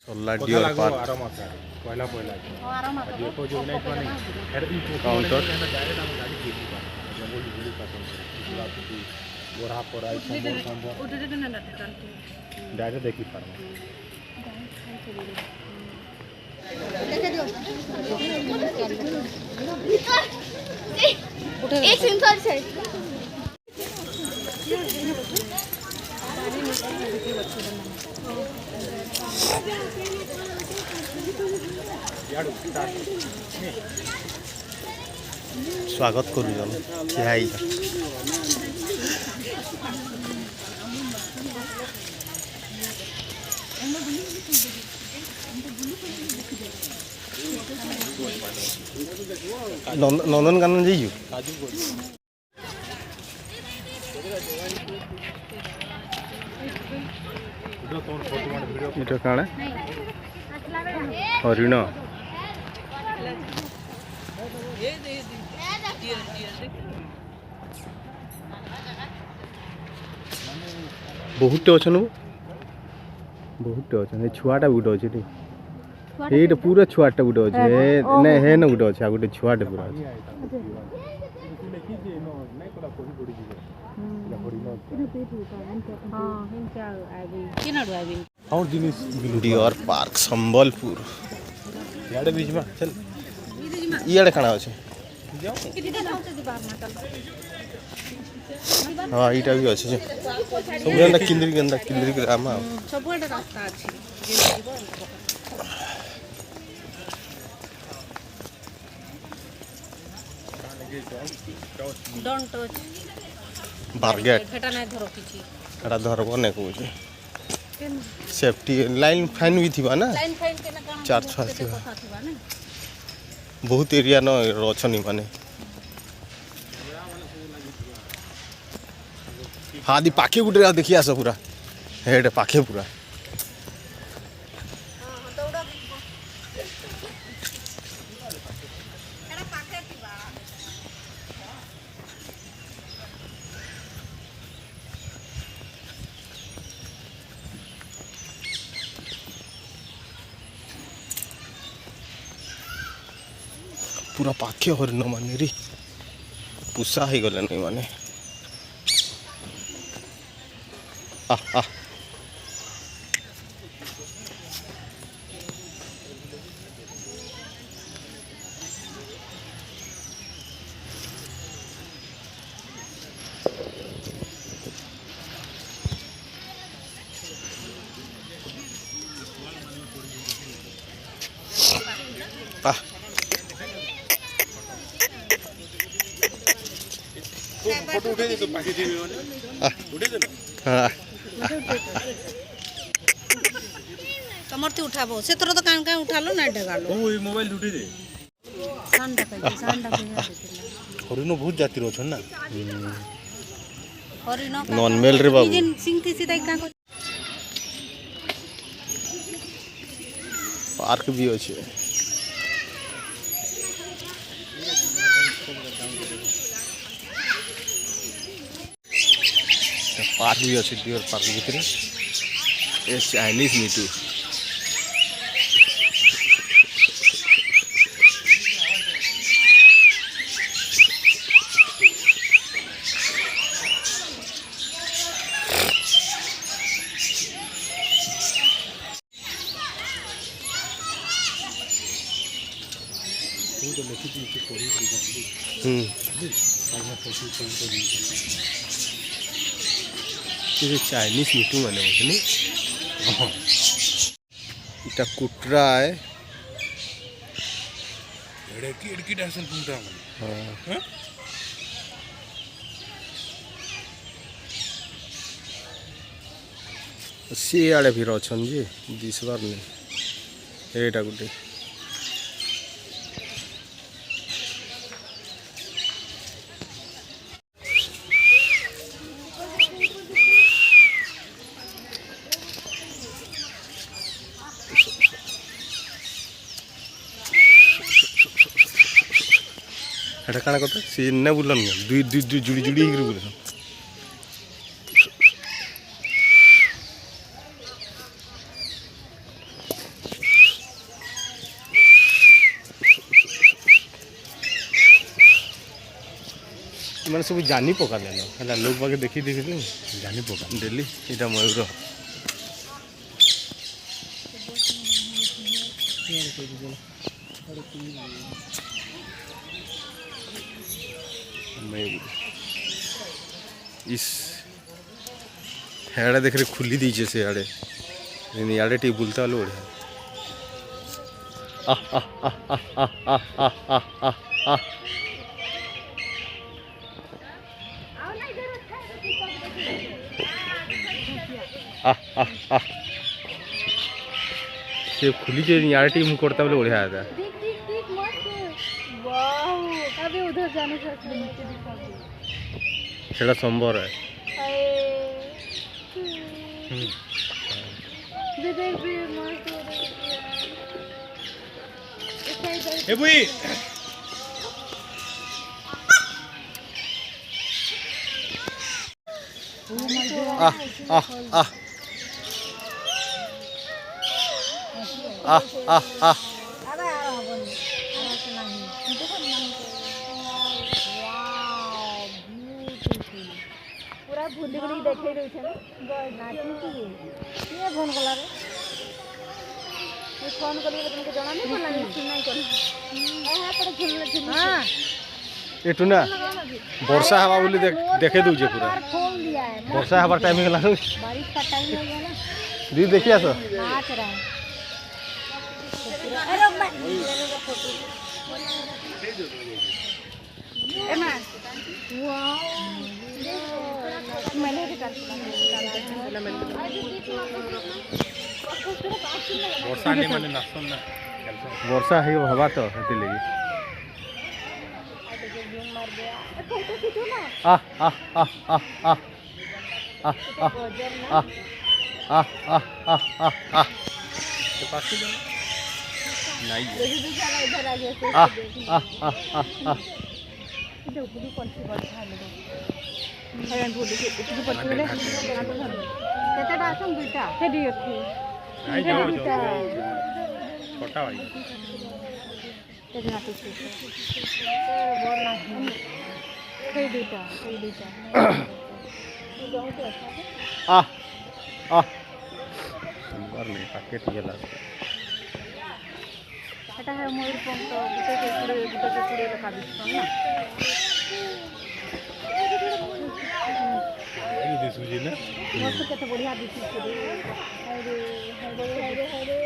सोला deer park पहला पहला देखो जो नहीं माने काउंटर बोरा पर आई डायरेक्ट देखी पारबो एक सेंसर से स्वागत करू खाई नंदनकानन जाइयो এটা কাଣା হরিণ बहुते अछन बहुते अछन छुआटा गुटे अछि रे एटा पूरा छुआटा गुटे अछि नै हे न गुटे अछि आ गुटे छुआटा पूरा अछि डियर पार्क संबलपुर याडे बीच में चल याडे खाना अछि हाँ इटा भी अछि सब गंदा किंद्री ग्राम सब रास्ता अछि डोंट टच बारगेट हेटा नै धरो किछि एटा धरबो नै कहू छै सेफ्टी लाइन फाइन भी थिबा ना लाइन फाइन के ना काम 4-6 कथा थिबा ना बहुत एरिया न रछनी माने हाँ दी पाखे गुटे देखी आस पूरा हेड पाखे पूरा पूरा पाखे हरिण माने रे पुषा हो गले नहीं माने फोटो उठे दे तो बाकी जी उठे दे हाँ तमर ती उठाबो से तोर तो कान कान उठालो ना डगालो ओ मोबाइल उठे दे सांडा के हरिण बहुत जाति रो छन ना हरिण नॉन मेल रे बाबू निजन सिंह थी सीधा का पार्क भी अच्छे पार्क भी अच्छे डियर पार्क भीतर ये चाइनीज मीटू ये चाइनीज मीटू माने बुझनी इटा कुटरा है एडे की डासन पुंटा हां सी आड़े भी रछन जी दिसबार नहीं एटा गुटे এটা কানা কথা সে না বললাম না দুই দুই দুই জুড়ি জুড়ি করে বললাম ମାନେ ସବୁ ଜାନି ପକାଲେନ ହେଲା ଲୋକ ବାକେ ଦେଖି ଦେଖିଲି ଜାନି ପକା ଡେଲି ଏଇଟା ମୟୂର मयूर इस हेड़े देख रहे खुली दीजिए से आड़े याड़े टी बुलता वाले बढ़िया आह आह आह आह आह आह आह आह आह से खुली जो यार टीम करता बोले बढ़िया था अभी उधर जाने से सेटा संबर है ए बुई आह आह आह आह आह आह पूरा भूली भूली देखे रही है नाची किए फोन कला रे फोन करी तुमको जाना नहीं पड़ला नहीं करी हां पर झुल झुल हां ये टुना वर्षा हवा बोली देखे दूजे पूरा फोन दिया है वर्षा हवा टाइमिंग ला बारिश का टाइम हो गया ना दी देखिए सर नाच रहा है अरे मैं फोटो ए मां वाओ मैंने भी कर वर्षा नहीं माने नासन ना वर्षा है हवा तो हेती लगी आह आह आह आह आह आह आह आह आह आह आह आह आह के पास ही जाना नहीं है इधर आ गया आह आह आह आह आह इधर पूरी कौन सी बात है भैया बोली कि इतनी पत्ती ले केटा आसम दुईटा केडी अछि नहीं जाओ छोटा भाई केजना तो बोल ना कई दुईटा आह आह बार नहीं पैकेट ये ला এটা है ময়ূর পঙ্খ গুটে কুড়ে রাখা দিচ্ছ না ये दिसु जी ना मस्त केते बढ़िया दिसु रे अरे हरे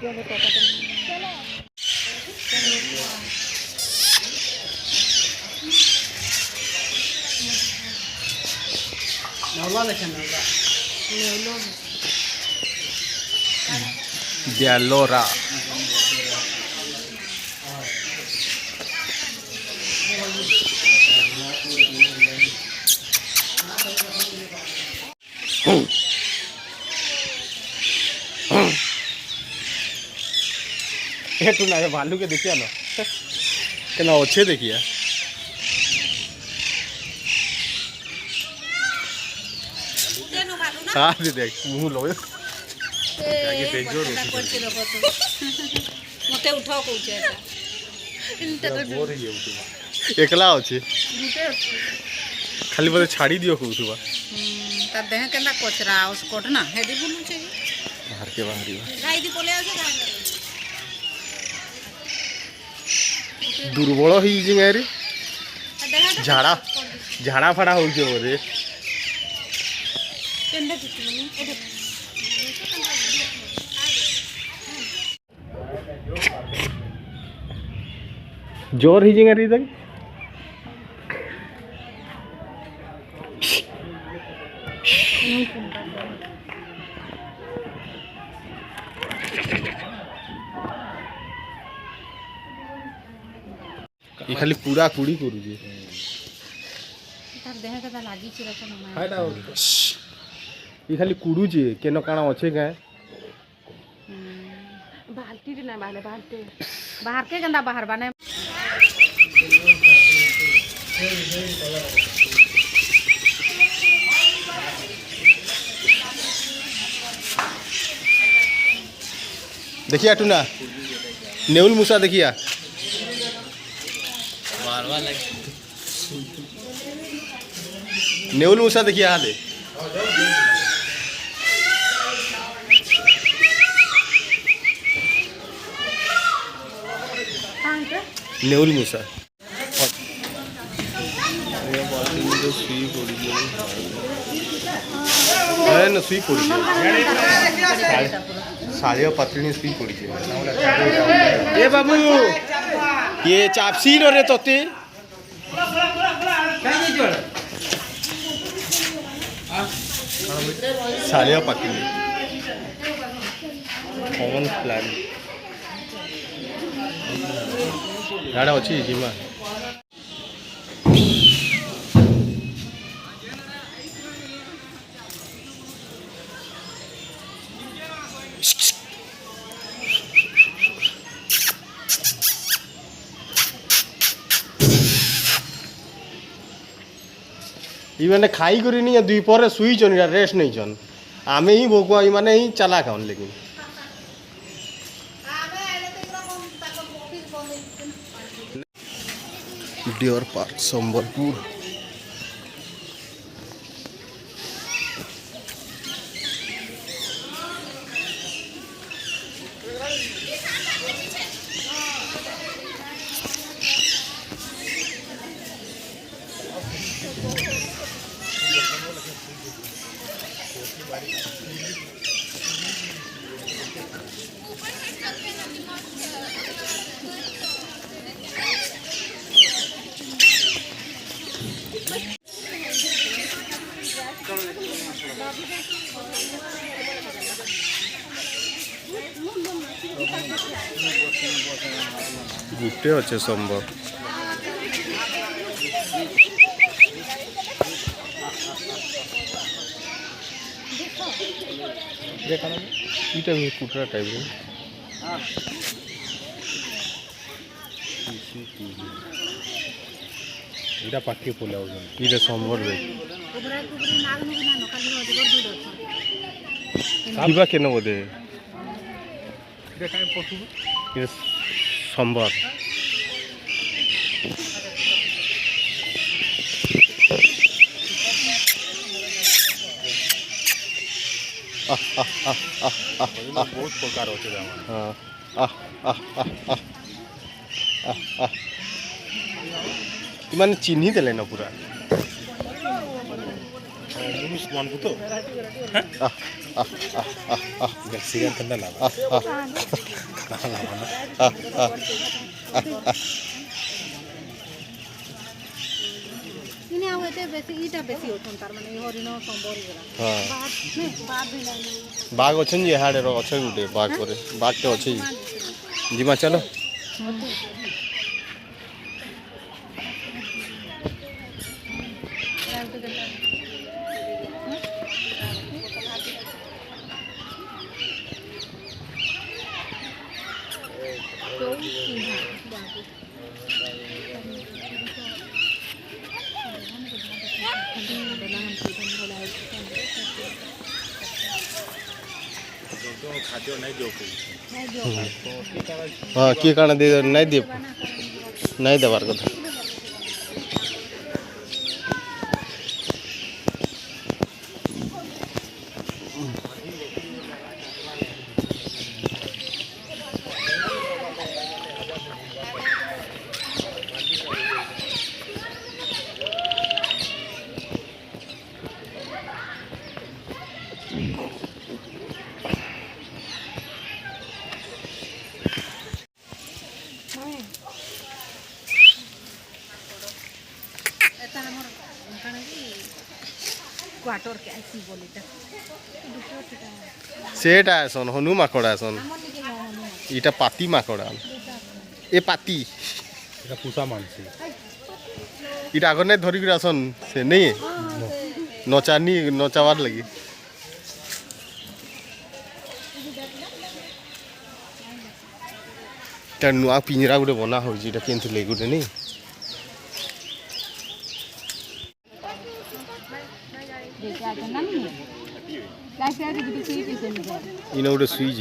चलो टका चलो नौला लेके नौला दियालोरा ये तू ना भालू के देखिए ना कितना अच्छे देखिए हाँ जी देख मुँह लो मते उठाओ कहूचे एकला अच्छे खाली बोले छाड़ी दियो कहू तुआ तार देह केना कोचरा उस कोट ना हेडी बुलु छे बाहर के बाहर गाई दी बोले आसे गाई दुर्बल ही जिंगे रे देखा झाड़ा झाड़ा फाड़ा हो जे बोले केंदे किछुनी जोर ही जिंगे रे तक ये खाली पूरा कुड़ी करू जे तार देह केदा लागी छि रचन मा फायदा हो ये खाली कुड़ू जे केनो काना अच्छे गाय बाल्टी रे ना बाले बाल्टी बाहर के गंदा बाहर बने देखिए टूना नेउल मूसा देखिए नेउल मूसा देखिए यहाँ दे नेउल मूसा न सुई पड़ी साड़िया पतली सुई पड़ी ए बाबू ये चापसी रे तोते साड़िया पतली कॉमन प्लान गाड़ा अच्छी जिमा इमाने खाई करी नहीं दुई पर शुई चन रेस्ट नहीं चन आमे ही भोकुआ इमाने ही चला खान लेकिन डियर पार्क संबलपुर गुटे अच्छे संभव इटा भी कुटरा टाइप रे इटा पाके पोला हो इटा संभव रे किबा केन बोदे इटा काई पठु ये संभव बहुत प्रकार होते माने चिन्ही देले न पूरा मनुष्य मान को तो गैक्सीगा ठंडा लगा इने आवते बेसी इटा बेसी होतन तार माने हरिण संबरी गला बात ने बात भी नहीं बाघ अछन जे हाडे रो अछन गुटे बाघ करे बाघ के अछि जिमा चलो खाद्य नहीं दो हाँ किए काना दे नहीं दे नहीं देवार कथा क्वार्टर के आसी बोलीटा सेटा आसन हनु माकड़ा आसन इटा पाती माकड़ा ए पाती इटा पूसा मानसी इटा आगर नहीं धरिक आसन से नहीं नचानी नचावार लगी नुआ पिंजरा गोटे बना हो केनथिले गोटे नहीं लाइट ଇନ ଗୋଟେ ସୁଇଚ୍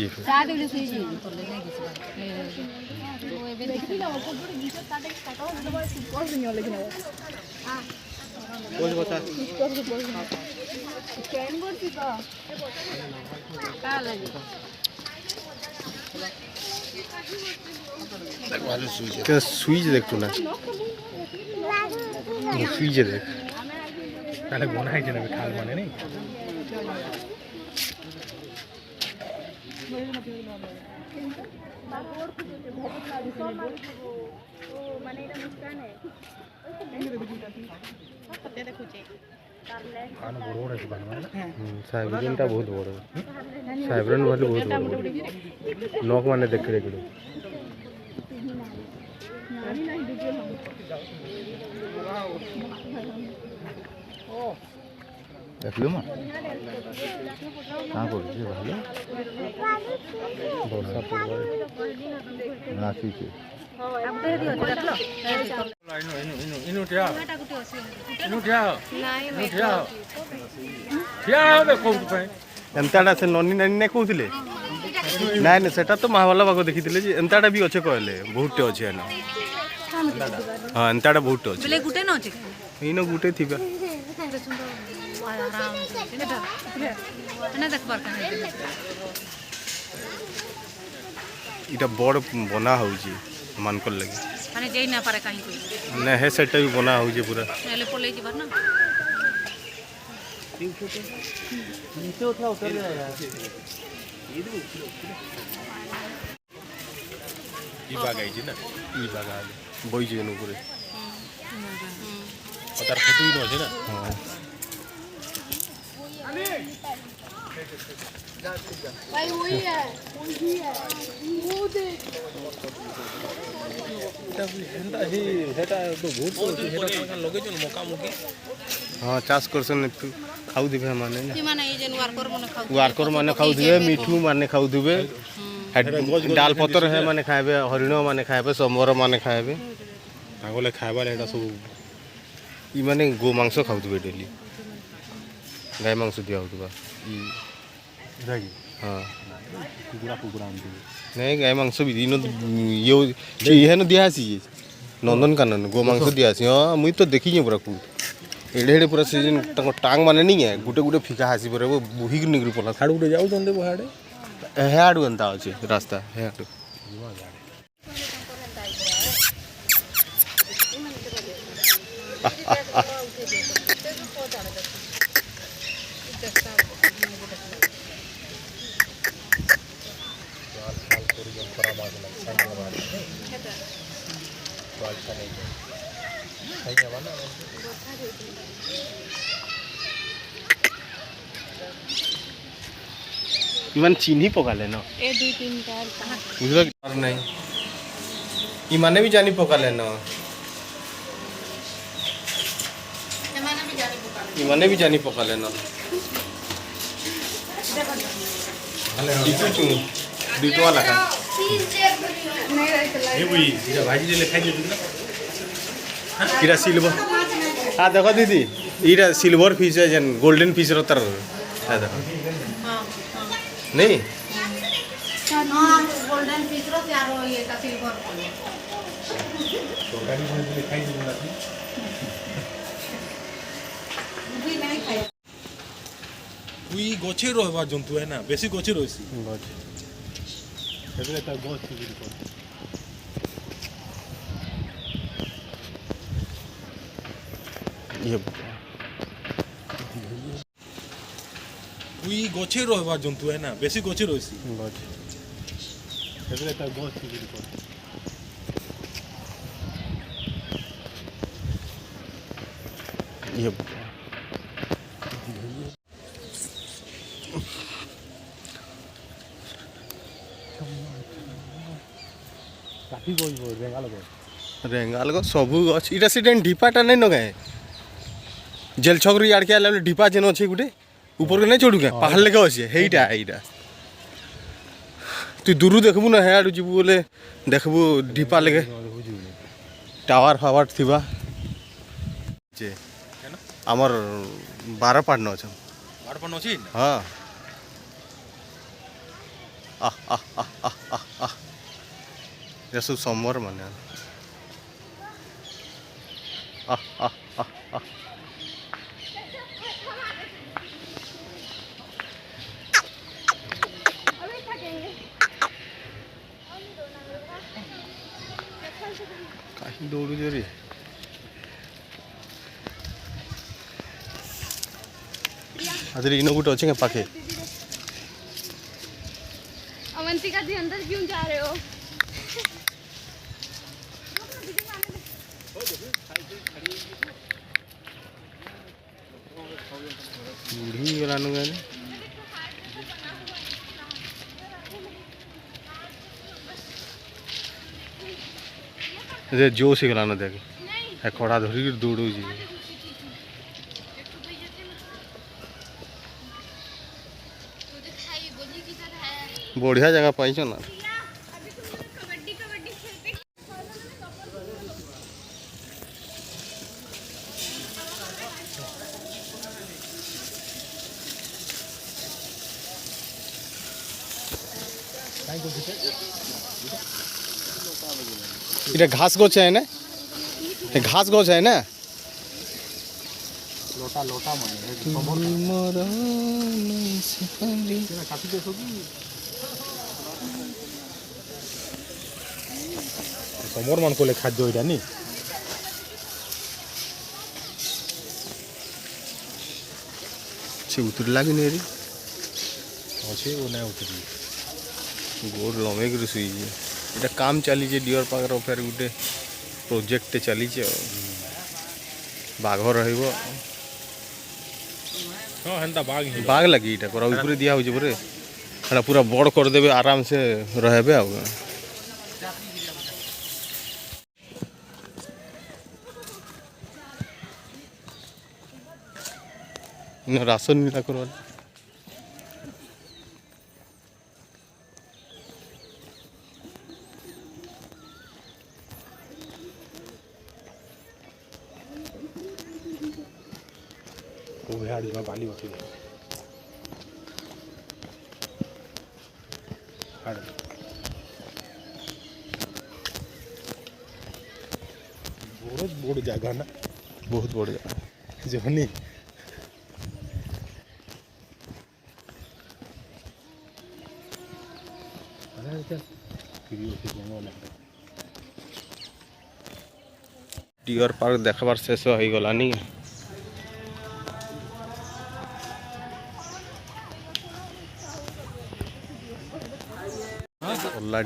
সুইচ দেখতো না সুইচে দেখ তাহলে গোনা হয়েছে না ঠাল মানে নেই কান বড় বড় আছে বানা না সাইব্রেনটা বহুত বড় সাইব্রেন ভালো বহুত বড় নখ মানে দেখে রেখে দেখলো মা করছে ভালো বর্ষা পড়বে নাচিছে ইনু ঠিয়া ইনু ঠিয়া ঠিয়া ঠিয়া হবে কোন ପାଇଁ ଏନ୍ତାଟା ସେ ନନି ନାନୀ ନାଇଁ କହୁଥିଲେ ନାଇଁ ନାଇଁ ସେଟା ତ ମାହାବାଲା ବାଗ ଦେଖିଥିଲେ ଯେ ଏନ୍ତାଟା ବି ଅଛେ କହିଲେ ବହୁତଟେ ଅଛେ ଏନ ହଁ ଏନ୍ତାଟା ବହୁତଟେ ଅଛେ ବୋଲେ ଗୁଟେ ନ ଅଛି ଇନ ଗୁଟେ ଥିବା ଆରାମ ନା ଦେଖବାର କାହିଁ ଇଟା ବଡ଼ ବନା ହଉଛି ମାନକର ଲାଗି ମାନେ ଯେଇ ନା ପାରେ କାହିଁ ନା ହେ ସେଟା ବି ବନା ହଉଛି ପୁରା ନେଲେ ପଲେଇ ଯିବାର ନା ଇ ବାଗ ଆଇଛି ନା ଇ ବାଗା ବଇଛି ଏନ ଉପରେ ତାର ଫଟୋ ବି ଅଛି ନା ହଁ ହଁ ଚାଷ କରସନ୍ ଖାଉଥିବେ ମାନେ ମାନେ ଏଇ ଯେନ୍ ୱାର୍କର ମାନେ ଖାଉଥିବେ ମିଠୁ ମାନେ ଖାଉଥିବେ ଡାଲ ପତ୍ର ହେ ମାନେ ଖାଇବେ ହରିଣ ମାନେ ଖାଇବେ ସମ୍ବର ମାନେ ଖାଇବେ ତାଙ୍କଲେ ଖାଇବାରେ ଏଇଟା ସବୁ ଇ ମାନେ ଗୋ ମାଂସ ଖାଉଥିବେ ଡେଲି ଗାଈ ମାଂସ ଦିଆ ହଉଥିବା ହଁ କୁକୁଡ଼ା କୁକୁଡ଼ା ଆଣିଥିବେ ନାଇଁ ଗାଈ ମାଂସ ବି ଇହେନ ଦିଆହେସି ନନ୍ଦନକାନନ ଗୋ ମାଂସ ଦିଆହେସି ହଁ ମୁଇଁ ତ ଦେଖିଛେ ପୁରା ଏଡ଼େ ଏଡ଼େ ପୁରା ସେ ଯେନ୍ ତାଙ୍କ ଟାଙ୍ଗ ମାନେ ନି ଗୁଟେ ଗୁଟେ ଫିକା ହାସି ପରେ ବୁହିକି ନିକରି ପଲା ହାଡ଼ୁ ଗୋଟେ ଯାଉଛନ୍ତି ହାଡ଼େ ହେ ଆଡ଼ୁ ଏନ୍ତା ଅଛେ ରାସ୍ତା ହେ ଆଡ଼ୁ इमान चिन्ही पकाले न ए 2 3 4 बुझल नहीं इमाने भी जानी पकाले न इमाने भी जानी पकाले न दिखु छु दिटवा लगा ए बुई इरा भाजी ले खाइ दे ना इरा सिल्वर हाँ देखो दीदी इरा सिल्वर फिश है जन गोल्डन फिश रतर है देखो नहीं गोल्डन फिश रो यारो ये का सिल्वर तोगारी भाजी ले खाइ दे ना भी नहीं खाए बुई गछे रहबा जंतु है ना बेसी गछे रहसी एबले त गछ की कर ये बुई गछे रहबा जंतु है ना बेसी गछे रहसी एबले त गछ की कर ये काठी गई रेंगाल को सबू गछ इटा से ढिपाटा नहीं न गाए जेल छकरी आड़ के आला ढिपा जेन अच्छे गुटे ऊपर के नहीं चढ़ू के पहाड़ लेके अच्छे हेटा एटा तु दूर देखबू ना हेडू जीबू बोले देखबू ढिपा लेके टावर फावर थिबा जे हमर 12 पार्टनर छ 12 पार्टनर छी हां এটা ସବୁ ସମର ମାନେ କାହିଁ ଦୌଡୁଛ ରେ ଆଦରେ ଇନ ଗୋଟେ ଅଛି ପାଖେ अवंतिका जी अंदर क्यों जा रहे हो? बूढ़ी गलानु गाने जे जोश ही गलानु देख है खड़ा धरी दौड़ू जी बढ़िया जगह पाइछ ना इधर घास गोछ है ना घास गोछ है ना लोटा लोटा माने काटी देखो कि समर मन को ले खाद्य इटा नी से उतर लागी नहीं रे अच्छे वो नहीं उतरी गोर लमे कर सुई इटा काम चली जे डियर पाकर फेर गुटे प्रोजेक्ट चली जे बाघ रहइबो हां हंता बाग ही बाघ लगी इटा पर ऊपर दिया हो जे बरे हला पूरा बड़ कर देबे आराम से रहबे आ राशन मिला करवा वो बिहार में बाली होती है हाड़ बहुत बड़ जगह ना बहुत बढ़िया जहनी डियर पार्क देखबार शेष हो गलानी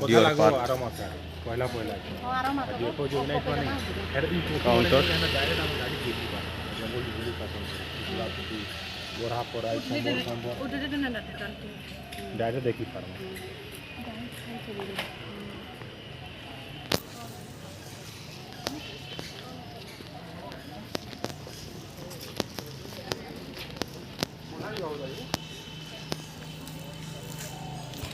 डियर पार्क आराम आता है पहला पहला देखो जो नहीं तो नहीं हेड इन काउंटर डायरेक्ट हम गाड़ी देखी पा जंगल जुड़ी का गोरा पर आई संबल डायरेक्ट देखी पा